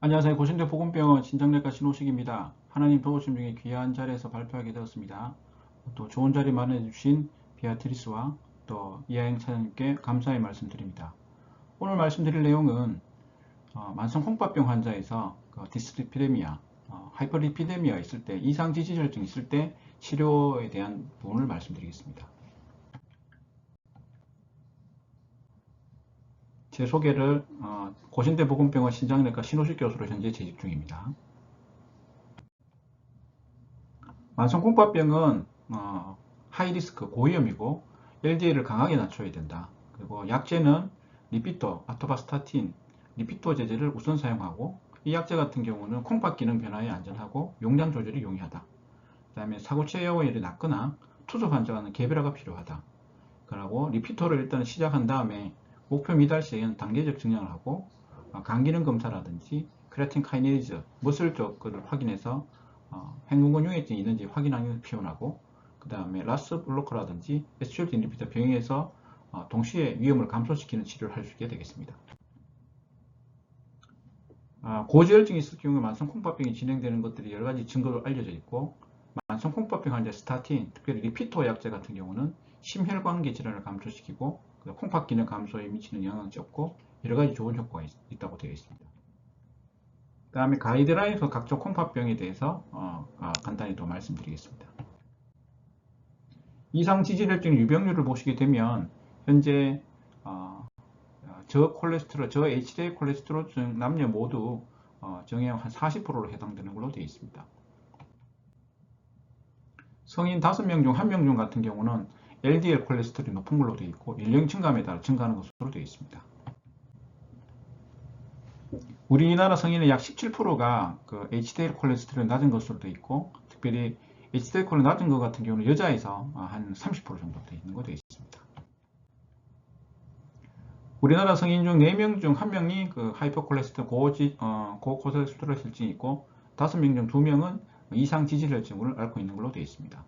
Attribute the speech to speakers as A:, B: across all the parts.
A: 안녕하세요. 고신대 보건병원 신장내과 신호식입니다. 하나님 도우심 중에 귀한 자리에서 발표하게 되었습니다. 또 좋은 자리 마련해주신 비아트리스와 또 이하영 차장님께 감사의 말씀드립니다. 오늘 말씀드릴 내용은 만성 홍밥병 환자에서 디스리피데미아, 하이퍼리피데미아 있을 때, 이상지질혈증 있을 때 치료에 대한 부분을 말씀드리겠습니다. 제 소개를 고신대 보건병원 신장내과 신호식 교수로 현재 재직 중입니다. 만성콩밥병은 하이리스크 고위험이고 LDL을 강하게 낮춰야 된다. 그리고 약제는 리피토, 아토바스타틴, 리피토 제제를 우선 사용하고 이 약제 같은 경우는 콩팥 기능 변화에 안전하고 용량 조절이 용이하다. 그 다음에 사고 체여율이 낮거나 투석 환자는 개별화가 필요하다. 그리고 리피토를 일단 시작한 다음에 목표 미달 시에는 단계적 증량을 하고 간기능 검사라든지 크레아틴 카이네이즈, 머슬 쪽을 확인해서 행군근 융해증이 있는지 확인하는 것을 피원하고, 그 다음에 라스 블로커라든지 SGLT 인히비터 병행해서 동시에 위험을 감소시키는 치료를 할 수 있게 되겠습니다. 고지혈증이 있을 경우에 만성콩팥병이 진행되는 것들이 여러 가지 증거로 알려져 있고, 만성콩팥병 환자 스타틴, 특별히 리피토 약제 같은 경우는 심혈관계 질환을 감소시키고 콩팥 기능 감소에 미치는 영향은 적고 여러 가지 좋은 효과가 있다고 되어 있습니다. 그 다음에 가이드라인에서 각종 콩팥병에 대해서 간단히 또 말씀드리겠습니다. 이상 지질혈증 유병률을 보시게 되면 현재 저콜레스테롤, 저 HDL 콜레스테롤증 남녀 모두 정형 한 40%로 해당되는 걸로 되어 있습니다. 성인 5명 중 1명 중 같은 경우는 LDL 콜레스테롤이 높은 걸로 되어 있고 연령 증감에 따라 증가하는 것으로 되어 있습니다. 우리나라 성인의 약 17%가 그 HDL 콜레스테롤이 낮은 것으로 되어 있고, 특별히 HDL 콜레스테롤이 낮은 것 같은 경우는 여자에서 한 30% 정도 되어 있는 거 되어 있습니다. 우리나라 성인 중 4명 중 1명이 그 하이퍼콜레스테롤 고콜레스테롤 혈증이 있고 5명 중 2명은 이상 지질혈증을 앓고 있는 걸로 되어 있습니다.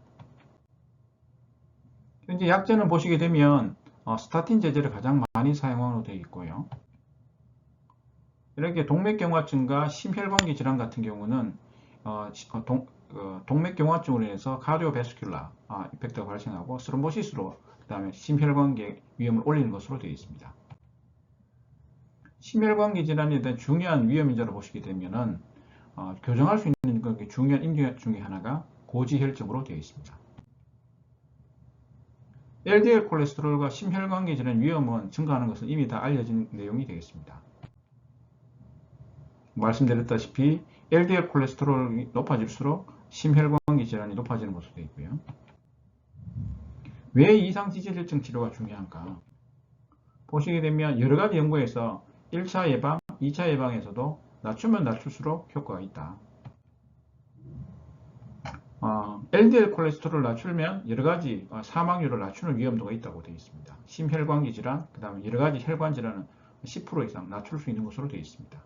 A: 현재 약제는 보시게 되면 스타틴 제제를 가장 많이 사용하는 되어 있고요. 이렇게 동맥경화증과 심혈관계 질환 같은 경우는 동맥경화증으로 인해서 카디오베스큘라 이펙트가 발생하고 스럼보시스로 그 다음에 심혈관계 위험을 올리는 것으로 되어 있습니다. 심혈관계 질환에 대한 중요한 위험인자로 보시게 되면은 교정할 수 있는 중요한 인증 중에 하나가 고지혈증으로 되어 있습니다. LDL 콜레스테롤과 심혈관계 질환 위험은 증가하는 것은 이미 다 알려진 내용이 되겠습니다. 말씀드렸다시피 LDL 콜레스테롤이 높아질수록 심혈관계 질환이 높아지는 것으로 되어 있고요. 왜 이상지질혈증 치료가 중요한가? 보시게 되면 여러 가지 연구에서 1차 예방, 2차 예방에서도 낮추면 낮출수록 효과가 있다. LDL 콜레스테롤을 낮추면 여러 가지 사망률을 낮추는 위험도가 있다고 되어 있습니다. 심혈관계 질환, 그 다음에 여러 가지 혈관 질환은 10% 이상 낮출 수 있는 것으로 되어 있습니다.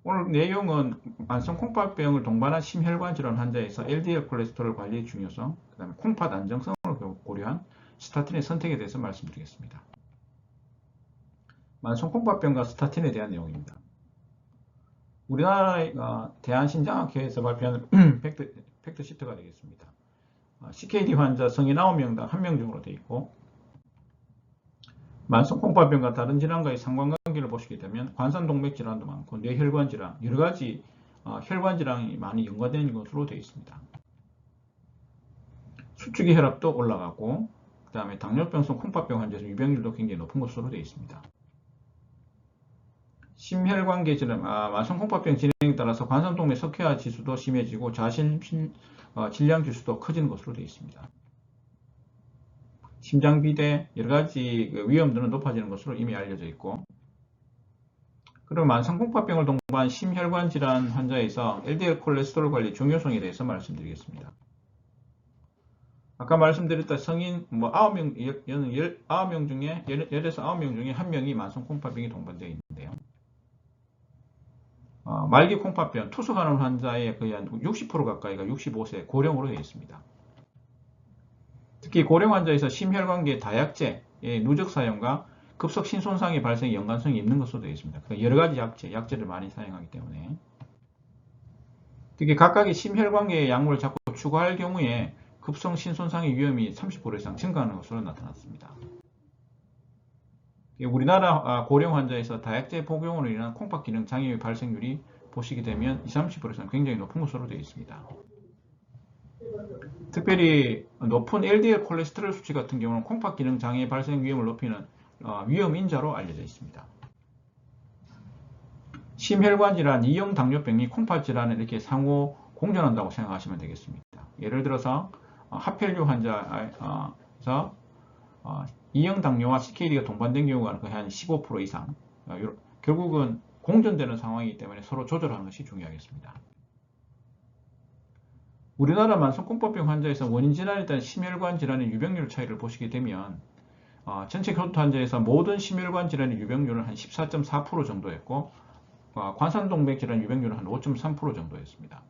A: 오늘 내용은 만성 콩팥병을 동반한 심혈관 질환 환자에서 LDL 콜레스테롤 관리의 중요성, 그 다음에 콩팥 안정성을 고려한 스타틴의 선택에 대해서 말씀드리겠습니다. 만성 콩팥병과 스타틴에 대한 내용입니다. 우리나라의 대한신장학회에서 발표하는 팩트 시트가 되겠습니다. CKD 환자 성인 9명당 1명 중으로 되어 있고, 만성 콩팥병과 다른 질환과의 상관관계를 보시게 되면 관상동맥 질환도 많고 뇌혈관 질환, 여러 가지 혈관 질환이 많이 연관되는 것으로 되어 있습니다. 수축의 혈압도 올라가고, 그 다음에 당뇨병성 콩팥병 환자에서 유병률도 굉장히 높은 것으로 되어 있습니다. 심혈관계 질환, 만성 콩팥병 진행에 따라서 관상동맥 석회화 지수도 심해지고 질량 지수도 커지는 것으로 되어 있습니다. 심장비대 여러 가지 위험도는 높아지는 것으로 이미 알려져 있고, 그리고 만성 콩팥병을 동반한 심혈관 질환 환자에서 LDL 콜레스테롤 관리 중요성에 대해서 말씀드리겠습니다. 아까 말씀드렸다 성인 9명 중에 10에서 9명 중에 1명이 만성 콩팥병이 동반되어 있는데요. 말기 콩팥병 투석하는 환자의 거의 한 60% 가까이가 65세 고령으로 되어 있습니다. 특히 고령 환자에서 심혈관계 다약제의 누적 사용과 급성 신손상의 발생에 연관성이 있는 것으로 되어 있습니다. 그러니까 여러 가지 약제를 많이 사용하기 때문에 특히 각각의 심혈관계의 약물을 자꾸 추가할 경우에 급성 신손상의 위험이 30% 이상 증가하는 것으로 나타났습니다. 우리나라 고령 환자에서 다약제 복용으로 인한 콩팥 기능 장애의 발생률이 보시게 되면 20, 30% 이상 굉장히 높은 것으로 되어 있습니다. 특별히 높은 LDL 콜레스테롤 수치 같은 경우는 콩팥 기능 장애 발생 위험을 높이는 위험 인자로 알려져 있습니다. 심혈관 질환, 이형 당뇨병이 콩팥 질환을 이렇게 상호 공존한다고 생각하시면 되겠습니다. 예를 들어서 하펠류 환자에서 이형 당뇨와 CKD가 동반된 경우가 거의 한 15% 이상, 결국은 공존되는 상황이기 때문에 서로 조절하는 것이 중요하겠습니다. 우리나라 만성콩팥병 환자에서 원인 질환에 따른 심혈관 질환의 유병률 차이를 보시게 되면 전체 교토 환자에서 모든 심혈관 질환의 유병률은 한 14.4% 정도였고 관상동맥 질환 유병률은 한 5.3% 정도였습니다.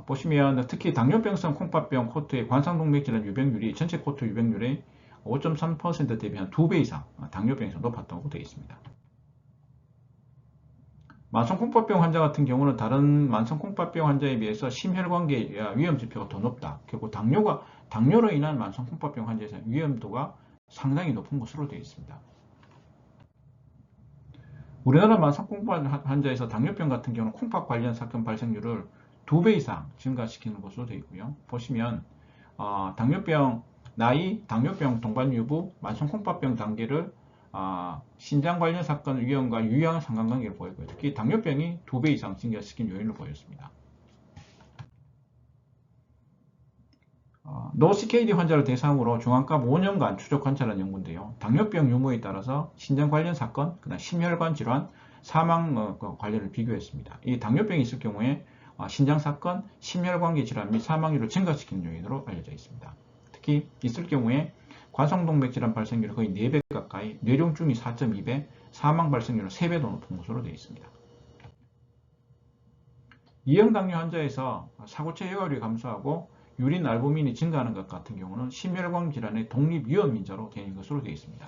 A: 보시면 특히 당뇨병성 콩팥병 코트의 관상동맥 질환 유병률이 전체 코트 유병률의 5.3% 대비 한 2배 이상 당뇨병에서 높았다고 되어 있습니다. 만성콩팥병 환자 같은 경우는 다른 만성콩팥병 환자에 비해서 심혈관계 위험 지표가 더 높다. 결국 당뇨로 인한 만성콩팥병 환자에서 위험도가 상당히 높은 것으로 되어 있습니다. 우리나라 만성콩팥 환자에서 당뇨병 같은 경우는 콩팥 관련 사건 발생률을 2배 이상 증가시키는 것으로 되어 있고요. 보시면 당뇨병 나이, 당뇨병 동반 유부, 만성콩팥병 단계를 신장 관련 사건 위험과 유의한 상관관계를 보이고요. 특히 당뇨병이 2배 이상 증가시킨 요인을 보였습니다. 노CKD 환자를 대상으로 중앙값 5년간 추적 관찰한 연구인데요. 당뇨병 유무에 따라서 신장 관련 사건, 그다음 심혈관 질환, 사망 관련을 비교했습니다. 이 당뇨병이 있을 경우에 신장 사건, 심혈관계 질환 및 사망률을 증가시키는 요인으로 알려져 있습니다. 특히 있을 경우에 관상동맥 질환 발생률이 거의 4배 가까이, 뇌종중이 4.2배, 사망 발생률은 3배 더 높은 것으로 되어 있습니다. 이형 당뇨 환자에서 사고체 혈압이 감소하고 유린 알부민이 증가하는 것 같은 경우는 심혈관 질환의 독립 위험 인자로 되는 것으로 되어 있습니다.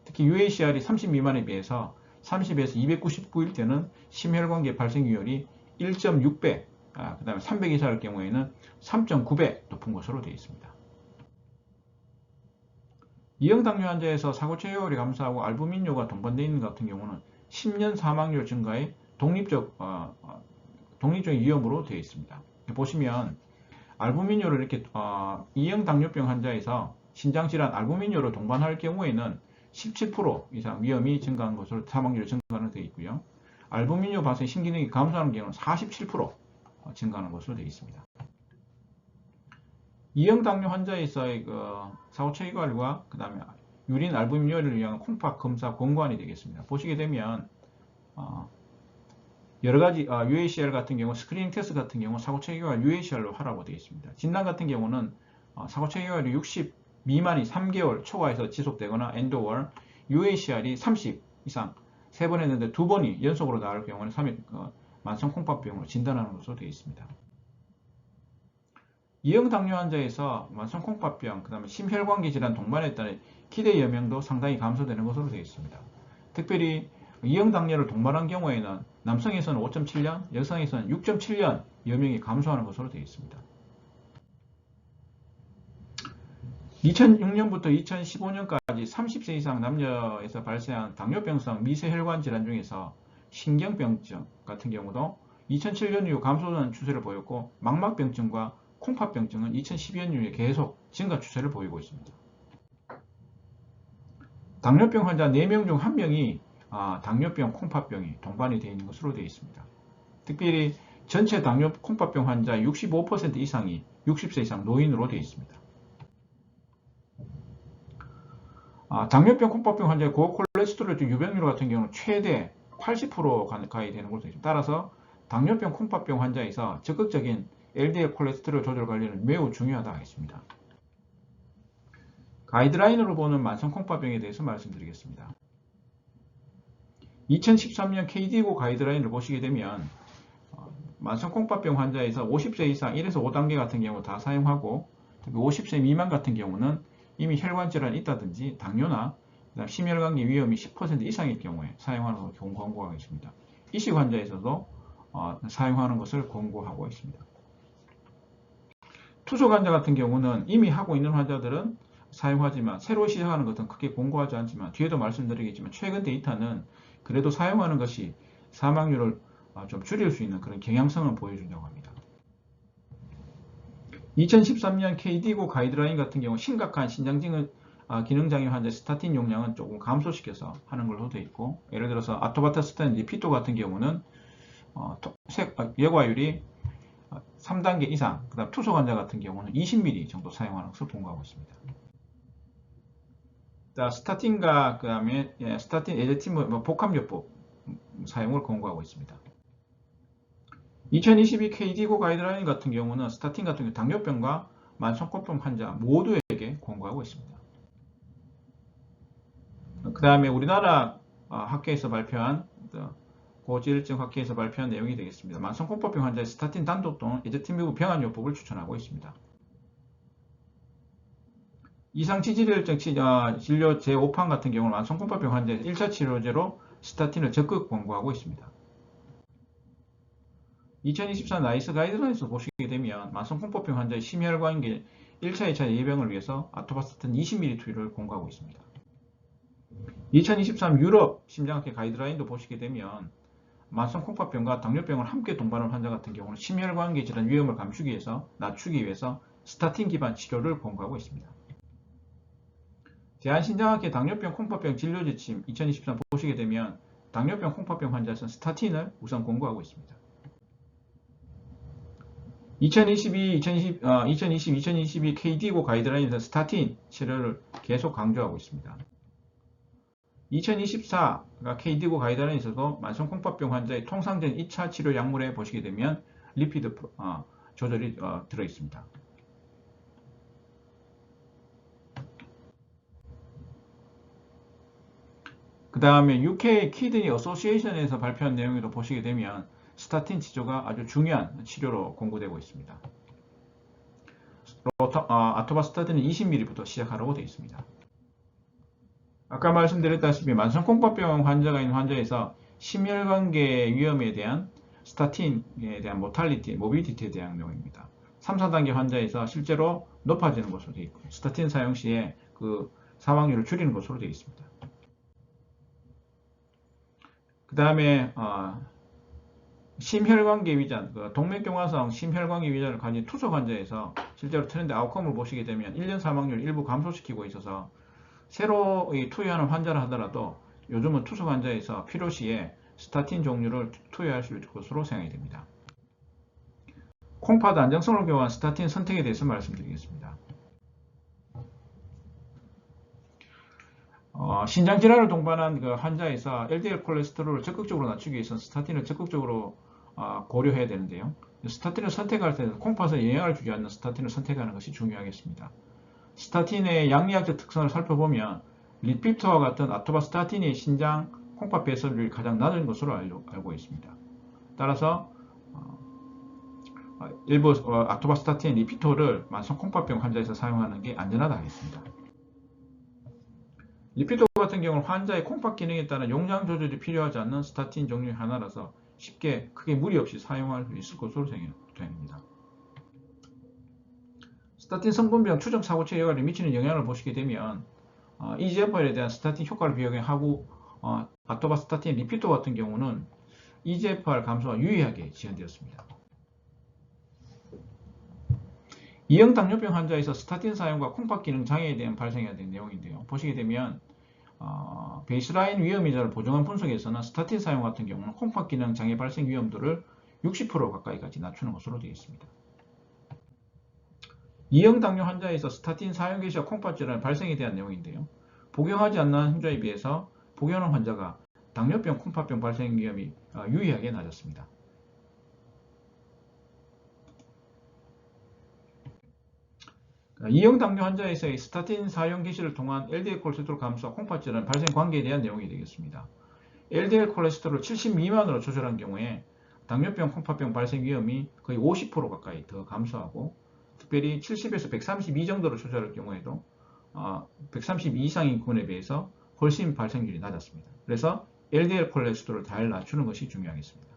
A: 특히 UACR이 30 미만에 비해서 30에서 299일 때는 심혈관계 발생 위험이 1.6배, 그 다음에 300 이상일 경우에는 3.9배 높은 것으로 되어 있습니다. 이형 당뇨 환자에서 사고체 혈압이 감소하고 알부민료가 동반되어 있는 것 같은 경우는 10년 사망률 증가의 독립적인 위험으로 되어 있습니다. 보시면 알부민료를 이렇게 이형 당뇨병 환자에서 신장질환 알부민료를 동반할 경우에는 17% 이상 위험이 증가한 것으로 사망률이 증가하는 되어 있고요. 알부민료 발생 신기능이 감소하는 경우는 47% 증가하는 것으로 되어 있습니다. 이형 당뇨 환자에서의 사고체 혈관과 그 다음에 유린 알부민료를 위한 콩팥 검사 권고안이 되겠습니다. 보시게 되면 여러가지 UACR 같은 경우 스크리닝 테스트 같은 경우 사고체 혈관 UACR로 하라고 되어 있습니다. 진단 같은 경우는 사고체 혈관이 60 미만이 3개월 초과해서 지속되거나 엔도월, UACR이 30 이상 3번 했는데 2번이 연속으로 나올 경우는 만성 콩팥병으로 진단하는 것으로 되어 있습니다. 이형 당뇨 환자에서 만성 콩팥병, 그 다음에 심혈관계 질환 동반에 따른 기대 여명도 상당히 감소되는 것으로 되어 있습니다. 특별히 이형 당뇨를 동반한 경우에는 남성에서는 5.7년, 여성에서는 6.7년 여명이 감소하는 것으로 되어 있습니다. 2006년부터 2015년까지 30세 이상 남녀에서 발생한 당뇨병성 미세혈관 질환 중에서 신경병증 같은 경우도 2007년 이후 감소하는 추세를 보였고 망막병증과 콩팥병증은 2012년 이후에 계속 증가 추세를 보이고 있습니다. 당뇨병 환자 4명 중 1명이 당뇨병, 콩팥병이 동반이 되어 있는 것으로 되어 있습니다. 특별히 전체 당뇨, 콩팥병 환자의 65% 이상이 60세 이상 노인으로 되어 있습니다. 당뇨병, 콩팥병 환자의 고콜레스테롤 유병률 같은 경우는 최대 80% 가까이 되는 것으로 되어 있습니다. 따라서 당뇨병, 콩팥병 환자에서 적극적인 LDL 콜레스테롤 조절 관리는 매우 중요하다 하겠습니다. 가이드라인으로 보는 만성 콩팥병에 대해서 말씀드리겠습니다. 2013년 KDIGO 가이드라인을 보시게 되면 만성 콩팥병 환자에서 50세 이상 1에서 5단계 같은 경우 다 사용하고 특히 50세 미만 같은 경우는 이미 혈관 질환이 있다든지 당뇨나 그다음 심혈관계 위험이 10% 이상일 경우에 사용하는 것을 권고하고 있습니다. 이식 환자에서도 사용하는 것을 권고하고 있습니다. 투석 환자 같은 경우는 이미 하고 있는 환자들은 사용하지만 새로 시작하는 것은 크게 권고하지 않지만 뒤에도 말씀드리겠지만 최근 데이터는 그래도 사용하는 것이 사망률을 좀 줄일 수 있는 그런 경향성을 보여준다고 합니다. 2013년 KDIGO 가이드라인 같은 경우 심각한 신장증 기능장애 환자 스타틴 용량은 조금 감소시켜서 하는 걸로 되어 있고, 예를 들어서 아토바타스탄 리피토 같은 경우는 예과율이 3단계 이상, 그 다음 투석 환자 같은 경우는 20ml 정도 사용하는 것을 권고하고 있습니다. 자, 스타틴과 그 다음에 스타틴 에제티브 복합요법 사용을 권고하고 있습니다. 2022 KDIGO 가이드라인 같은 경우는 스타틴 같은 경우 당뇨병과 만성코병 환자 모두에게 권고하고 있습니다. 그 다음에 우리나라 학회에서 발표한 고지혈증 학회에서 발표한 내용이 되겠습니다. 만성공포병 환자의 스타틴 단독 또는 에제티미브 병합요법을 추천하고 있습니다. 이상지질혈증 진료 제5판 같은 경우는 만성공포병 환자의 1차 치료제로 스타틴을 적극 권고하고 있습니다. 2024 나이스 가이드라인에서 보시게 되면 만성공포병 환자의 심혈관계 1차, 2차 예방을 위해서 아토바스탄 20ml 투여를 권고하고 있습니다. 2023 유럽 심장학회 가이드라인도 보시게 되면 만성콩팥병과 당뇨병을 함께 동반한 환자 같은 경우는 심혈관계 질환 위험을 낮추기 위해서 스타틴 기반 치료를 권고하고 있습니다. 대한신장학회 당뇨병 콩팥병 진료 지침 2023 보시게 되면 당뇨병 콩팥병 환자에서는 스타틴을 우선 권고하고 있습니다. 2022 KDIGO 가이드라인에서 스타틴 치료를 계속 강조하고 있습니다. 2024 KDIGO 가이드라인에서도 만성콩팥병 환자의 통상적인 2차 치료 약물에 보시게 되면 리피드 조절이 들어있습니다. 그 다음에 UK 키드니 어소시에이션에서 발표한 내용에도 보시게 되면 스타틴 치료가 아주 중요한 치료로 권고되고 있습니다. 아토바스타틴은 20ml부터 시작하라고 되어 있습니다. 아까 말씀드렸다시피 만성콩팥병 환자가 있는 환자에서 심혈관계 위험에 대한 스타틴에 대한 모빌리티에 대한 내용입니다. 3, 4단계 환자에서 실제로 높아지는 것으로 되어 있고 스타틴 사용 시에 그 사망률을 줄이는 것으로 되어 있습니다. 그 다음에 심혈관계 위장, 동맥경화성 심혈관계 위장을 가진 투석 환자에서 실제로 트렌드 아웃컴을 보시게 되면 1년 사망률을 일부 감소시키고 있어서 새로 투여하는 환자를 하더라도 요즘은 투석 환자에서 필요시에 스타틴 종류를 투여할 수 있을 것으로 생각이 됩니다. 콩팥 안정성을 교환 스타틴 선택에 대해서 말씀드리겠습니다. 신장질환을 동반한 그 환자에서 LDL 콜레스테롤을 적극적으로 낮추기 위해서 스타틴을 적극적으로 고려해야 되는데요. 스타틴을 선택할 때는 콩팥에 영향을 주지 않는 스타틴을 선택하는 것이 중요하겠습니다. 스타틴의 양리학적 특성을 살펴보면 리피토와 같은 아토바스타틴이 신장 콩팥 배설률이 가장 낮은 것으로 알고 있습니다. 따라서 일부 아토바스타틴 리피토를 만성 콩팥병 환자에서 사용하는 게 안전하다 하겠습니다. 리피토 같은 경우는 환자의 콩팥 기능에 따른 용량 조절이 필요하지 않는 스타틴 종류의 하나라서 쉽게 크게 무리 없이 사용할 수 있을 것으로 생각됩니다. 스타틴 성분비랑 추정 사고체 여과에 미치는 영향을 보시게 되면 EGFR에 대한 스타틴 효과를 비교하고 아토바스타틴 리피토 같은 경우는 EGFR 감소가 유의하게 지연되었습니다. 2형 당뇨병 환자에서 스타틴 사용과 콩팥 기능 장애에 대한 발생해야 되는 내용인데요. 보시게 되면 베이스라인 위험이자를 보정한 분석에서는 스타틴 사용 같은 경우는 콩팥 기능 장애 발생 위험도를 60% 가까이까지 낮추는 것으로 되어 있습니다. 2형 당뇨 환자에서 스타틴 사용 개시와 콩팥 질환 발생에 대한 내용인데요. 복용하지 않는 환자에 비해서 복용하는 환자가 당뇨병, 콩팥병 발생 위험이 유의하게 낮았습니다. 2형 당뇨 환자에서의 스타틴 사용 개시를 통한 LDL 콜레스테롤 감소와 콩팥 질환 발생 관계에 대한 내용이 되겠습니다. LDL 콜레스테롤 70 미만으로 조절한 경우에 당뇨병, 콩팥병 발생 위험이 거의 50% 가까이 더 감소하고 특별히 70에서 132 정도로 조절할 경우에도 132 이상인 군에 비해서 훨씬 발생률이 낮았습니다. 그래서 LDL 콜레스테롤을 잘 낮추는 것이 중요하겠습니다.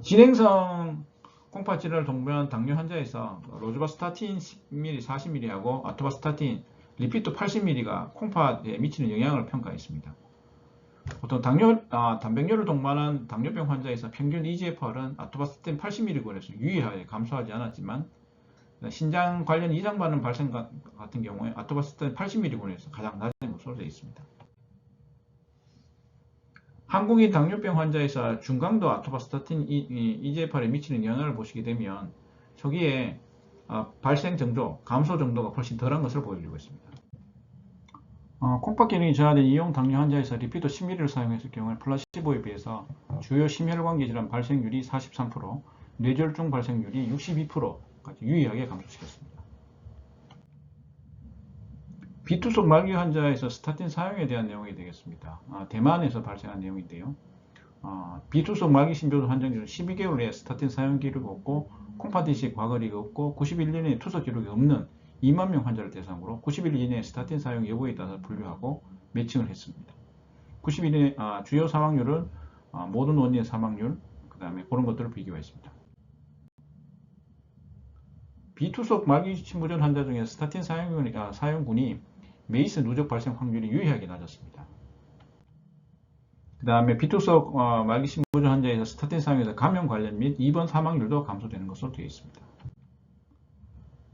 A: 진행성 콩팥 질환을 동반한 당뇨 환자에서 로즈바스타틴 10ml, 40ml하고 아토바스타틴, 리피토 80ml가 콩팥에 미치는 영향을 평가했습니다. 보통 단백뇨를 동반한 당뇨병 환자에서 평균 EGFR은 아토바스타틴 80mg에서 유의하게 감소하지 않았지만 신장 관련 이상 반응 발생 같은 경우에 아토바스타틴 80mg에서 가장 낮은 것으로 되어 있습니다. 한국인 당뇨병 환자에서 중강도 아토바스타틴 EGFR에 미치는 영향을 보시게 되면 초기에 발생 정도, 감소 정도가 훨씬 덜한 것을 보여주고 있습니다. 콩팥 기능이 저하된 이용 당뇨 환자에서 리피도 10ml를 사용했을 경우에 플라시보에 비해서 주요 심혈관계 질환 발생률이 43%, 뇌졸중 발생률이 62%까지 유의하게 감소시켰습니다. 비투석 말기 환자에서 스타틴 사용에 대한 내용이 되겠습니다. 대만에서 발생한 내용인데요. 비투석 말기 신조도 환자 중 12개월 내에 스타틴 사용 기록이 없고 콩팥 이식 과거리가 없고 91일 내에 투석 기록이 없는 2만 명 환자를 대상으로 90일 이내에 스타틴 사용 여부에 따라 분류하고 매칭을 했습니다. 90일 주요 사망률은 모든 원인의 사망률, 그 다음에 그런 것들을 비교했습니다. 비투석 말기 신부전 환자 중에 스타틴 사용군이 메이스 누적 발생 확률이 유의하게 낮았습니다. 그 다음에 비투석 말기 신부전 환자에서 스타틴 사용에서 감염 관련 및 입원 사망률도 감소되는 것으로 되어 있습니다.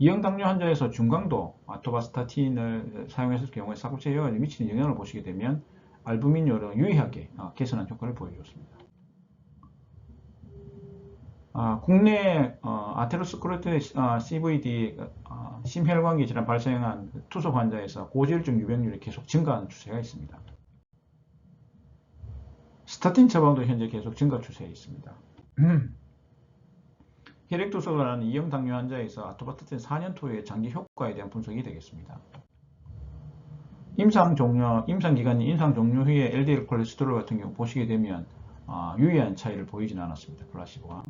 A: 이형당뇨 환자에서 중강도 아토바스타틴을 사용했을 경우에 사구체 혈관에 미치는 영향을 보시게 되면 알부민율은 유의하게 개선한 효과를 보여줬습니다. 국내 아테로스크레로티드 CVD 심혈관계 질환 발생한 투석 환자에서 고지혈증 유병률이 계속 증가하는 추세가 있습니다. 스타틴 처방도 현재 계속 증가 추세에 있습니다. 혈액투석을 하는 이형당뇨 환자에서 아토바스타틴 4년 투여의 장기 효과에 대한 분석이 되겠습니다. 임상기간인 임상 종료 후에 LDL 콜레스테롤 같은 경우 보시게 되면 유의한 차이를 보이지는 않았습니다. 플라시보와.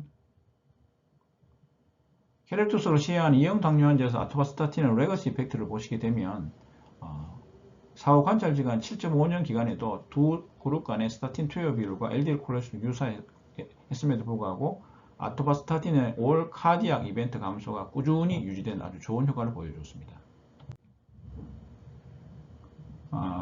A: 혈액투석을 시행한 이형당뇨 환자에서 아토바스타틴의 레거시 이펙트를 보시게 되면 사후 관찰기간 7.5년 기간에도 두 그룹 간의 스타틴 투여 비율과 LDL 콜레스테롤 유사했음에도 불구하고 아토바스타틴의 올 카디악 이벤트 감소가 꾸준히 유지된 아주 좋은 효과를 보여줬습니다.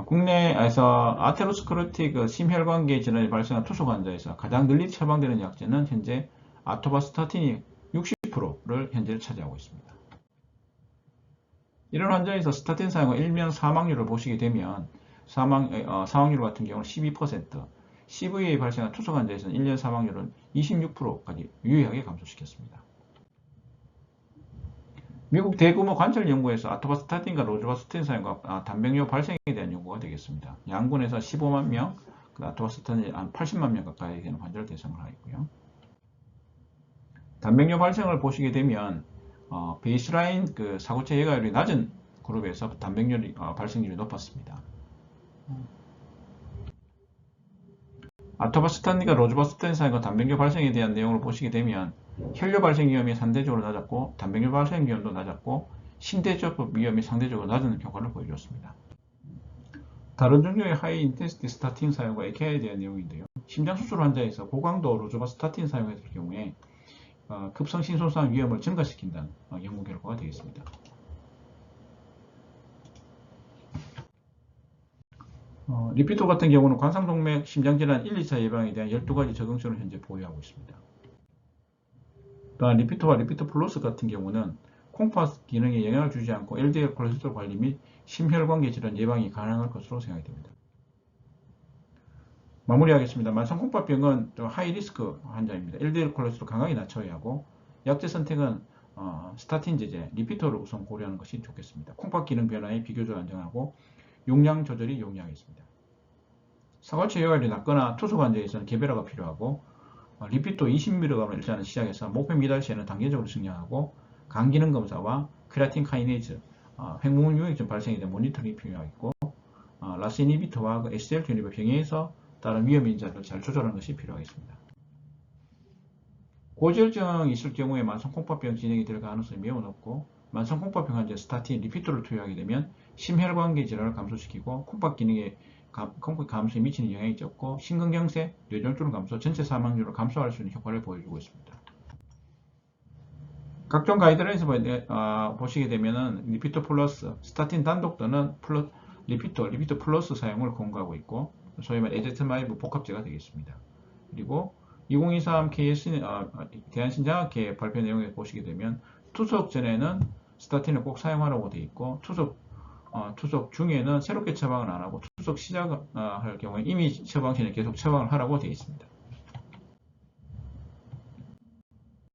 A: 국내에서 아테로스크레로티드 심혈관계 질환이 발생한 투석 환자에서 가장 널리 처방되는 약제는 현재 아토바스타틴이 60%를 현재 차지하고 있습니다. 이런 환자에서 스타틴 사용 후 일명 사망률을 보시게 되면 사망률 같은 경우는 12%, CVA에 발생한 투석 환자에서는 1년 사망률은 26%까지 유의하게 감소시켰습니다. 미국 대규모 관찰 연구에서 아토바스타틴과 로즈바스타틴 사용과 단백뇨 발생에 대한 연구가 되겠습니다. 양군에서 15만 명, 아토바스타틴이 한 80만 명 가까이 되는 환자를 대상으로 하였고요. 단백뇨 발생을 보시게 되면 베이스라인 사구체 예가율이 낮은 그룹에서 단백뇨 발생률이 높았습니다. 아토바스타틴과 로즈바스타틴 사용과 단백뇨 발생에 대한 내용을 보시게 되면 혈뇨 발생 위험이 상대적으로 낮았고 단백뇨 발생 위험도 낮았고 신대적 위험이 상대적으로 낮은 효과를 보여줬습니다. 다른 종류의 하이 인텐시티 스타틴 사용과 AKI에 대한 내용인데요. 심장수술 환자에서 고강도 로즈바스타틴 사용했을 경우에 급성 심손상 위험을 증가시킨다는 연구 결과가 되겠습니다. 리피토 같은 경우는 관상동맥 심장질환 1, 2차 예방에 대한 12가지 적응성을 현재 보유하고 있습니다. 또한 리피토와 리피토 플러스 같은 경우는 콩팥 기능에 영향을 주지 않고 LDL 콜레스테롤 관리 및 심혈관계 질환 예방이 가능할 것으로 생각이 됩니다. 마무리하겠습니다. 만성콩팥병은 하이리스크 환자입니다. LDL 콜레스테롤 강하게 낮춰야 하고 약제 선택은 스타틴 제제, 리피토를 우선 고려하는 것이 좋겠습니다. 콩팥 기능 변화에 비교적 안정하고 용량 조절이 용이하겠습니다. 사과체 혈압이 낮거나 투석 환자에서는 개별화가 필요하고 리피토 20mg을 일단은 시작해서 목표 미달 시에는 단계적으로 증량하고 간 기능 검사와 크레아틴 카이네이즈, 횡문 유익증 발생에 대한 모니터링이 필요하겠고 라스 이니비터와 SGLT 인히비터 병행해서 다른 위험 인자를 잘 조절하는 것이 필요하겠습니다. 고지혈증이 있을 경우에 만성콩팥병 진행이 될 가능성이 매우 높고 만성콩팥병 환자에 스타틴, 리피토를 투여하게 되면 심혈관계 질환을 감소시키고 콩팥 기능에 콩팥 감소에 미치는 영향이 적고 심근경색, 뇌졸중 감소, 전체 사망률을 감소할 수 있는 효과를 보여주고 있습니다. 각종 가이드라인에서 보시게 되면은 리피토 플러스, 스타틴 단독 또는 리피토 플러스 사용을 권고하고 있고 소위 말 에제트마이브 복합제가 되겠습니다. 그리고 2023 KS 대한신장학회 발표 내용에 보시게 되면 투석 전에는 스타틴을 꼭 사용하라고 되어 있고 투석 중에는 새롭게 처방을 안 하고 투석 시작할 경우에 이미 처방 전에 계속 처방을 하라고 되어 있습니다.